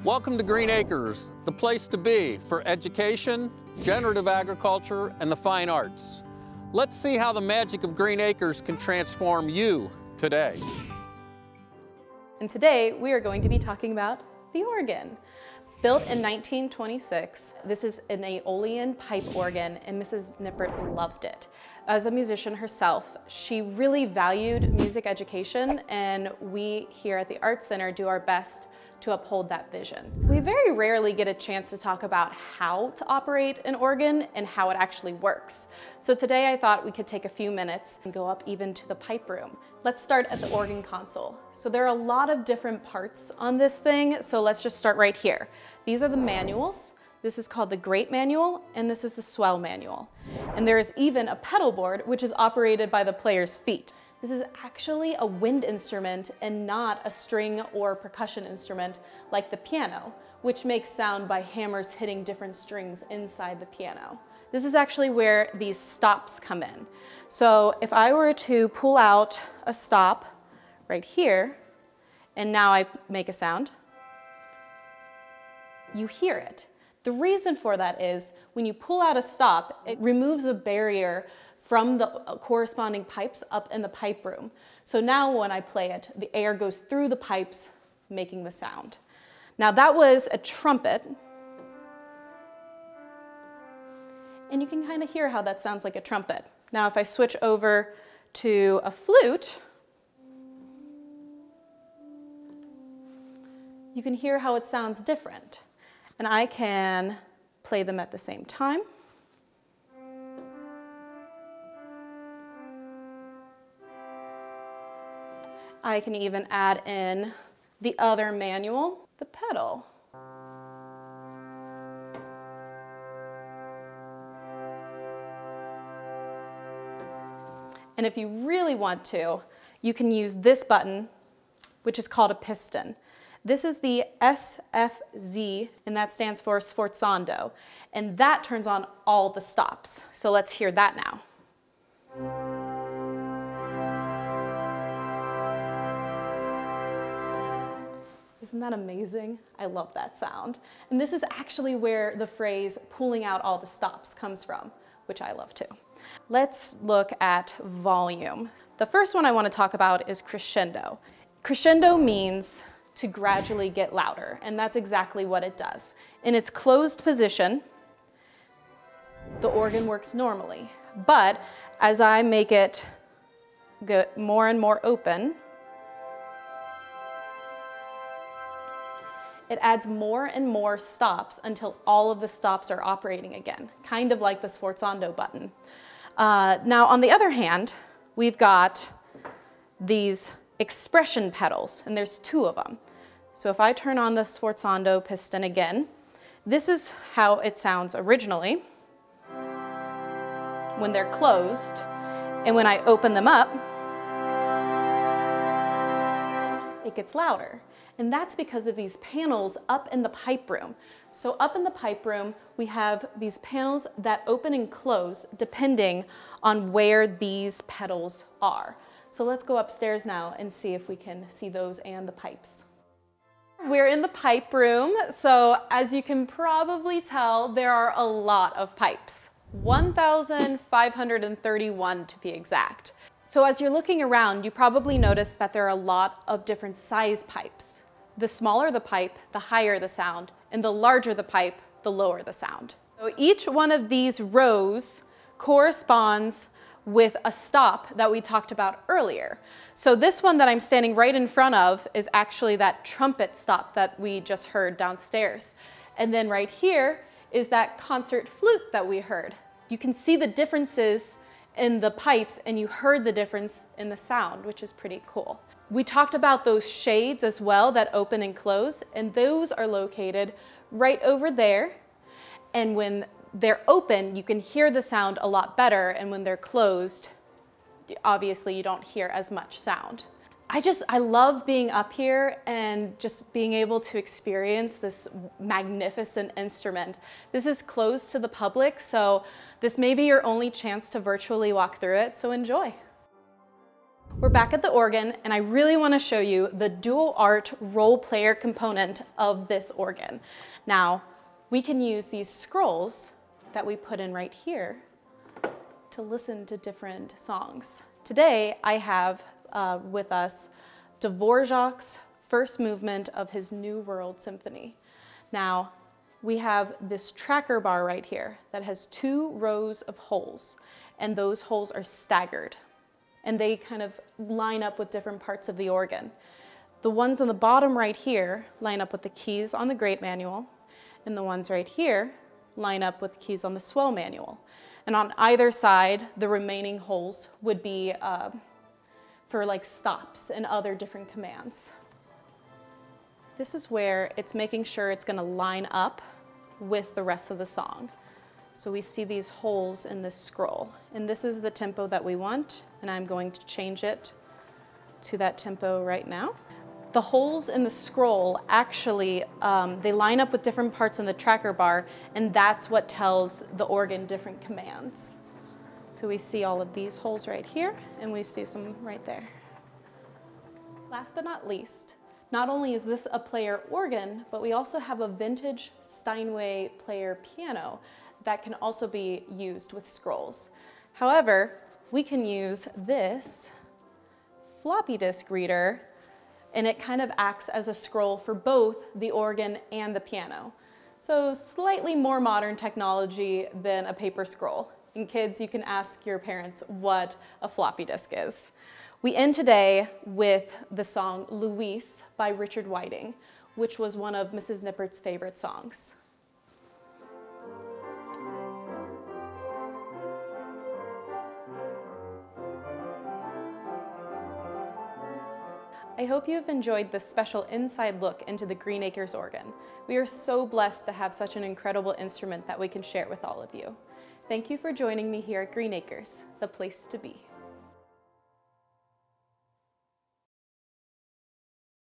Welcome to Greenacres, the place to be for education, generative agriculture, and the fine arts. Let's see how the magic of Greenacres can transform you today. And today we are going to be talking about the organ. Built in 1926, this is an Aeolian pipe organ, and Mrs. Nippert loved it. As a musician herself, she really valued music education, and we here at the Art Center do our best to uphold that vision. We very rarely get a chance to talk about how to operate an organ and how it actually works. So today I thought we could take a few minutes and go up even to the pipe room. Let's start at the organ console. So there are a lot of different parts on this thing, so let's just start right here. These are the manuals. This is called the Great Manual, and this is the Swell Manual. And there is even a pedal board, which is operated by the player's feet. This is actually a wind instrument and not a string or percussion instrument like the piano, which makes sound by hammers hitting different strings inside the piano. This is actually where these stops come in. So if I were to pull out a stop right here, and now I make a sound, you hear it. The reason for that is when you pull out a stop, it removes a barrier from the corresponding pipes up in the pipe room. So now when I play it, the air goes through the pipes, making the sound. Now that was a trumpet. And you can kind of hear how that sounds like a trumpet. Now if I switch over to a flute, you can hear how it sounds different. And I can play them at the same time. I can even add in the other manual, the pedal. And if you really want to, you can use this button, which is called a piston. This is the SFZ, and that stands for sforzando, and that turns on all the stops. So let's hear that now. Isn't that amazing? I love that sound. And this is actually where the phrase pulling out all the stops comes from, which I love too. Let's look at volume. The first one I want to talk about is crescendo. Crescendo means to gradually get louder, and that's exactly what it does. In its closed position, the organ works normally, but as I make it get more and more open, it adds more and more stops until all of the stops are operating again, kind of like the sforzando button. Now, on the other hand, we've got these expression pedals, and there's two of them. So if I turn on the sforzando piston again, this is how it sounds originally when they're closed, and when I open them up, it gets louder. And that's because of these panels up in the pipe room. So up in the pipe room, we have these panels that open and close depending on where these pedals are. So let's go upstairs now and see if we can see those and the pipes. We're in the pipe room, so as you can probably tell, there are a lot of pipes. 1,531 to be exact. So as you're looking around, you probably notice that there are a lot of different size pipes. The smaller the pipe, the higher the sound, and the larger the pipe, the lower the sound. So each one of these rows corresponds with a stop that we talked about earlier. So this one that I'm standing right in front of is actually that trumpet stop that we just heard downstairs. And then right here is that concert flute that we heard. You can see the differences in the pipes, and you heard the difference in the sound, which is pretty cool. We talked about those shades as well that open and close, and those are located right over there. And when they're open, you can hear the sound a lot better, and when they're closed, obviously you don't hear as much sound. I love being up here and just being able to experience this magnificent instrument. This is closed to the public, so this may be your only chance to virtually walk through it, so enjoy. We're back at the organ, and I really want to show you the dual art role player component of this organ. Now, we can use these scrolls that we put in right here to listen to different songs. Today, I have with us Dvorak's first movement of his New World Symphony. Now, we have this tracker bar right here that has 2 rows of holes, and those holes are staggered, and they kind of line up with different parts of the organ. The ones on the bottom right here line up with the keys on the Great Manual, and the ones right here line up with the keys on the Swell Manual. And on either side, the remaining holes would be for like stops and other different commands. This is where it's making sure it's going to line up with the rest of the song. So we see these holes in this scroll, and this is the tempo that we want, and I'm going to change it to that tempo right now. The holes in the scroll actually, they line up with different parts on the tracker bar, and that's what tells the organ different commands. So we see all of these holes right here, and we see some right there. Last but not least, not only is this a player organ, but we also have a vintage Steinway player piano that can also be used with scrolls. However, we can use this floppy disk reader, and it kind of acts as a scroll for both the organ and the piano. So slightly more modern technology than a paper scroll. And kids, you can ask your parents what a floppy disk is. We end today with the song Louise by Richard Whiting, which was one of Mrs. Nippert's favorite songs. I hope you have enjoyed this special inside look into the Greenacres organ. We are so blessed to have such an incredible instrument that we can share with all of you. Thank you for joining me here at Greenacres, the place to be.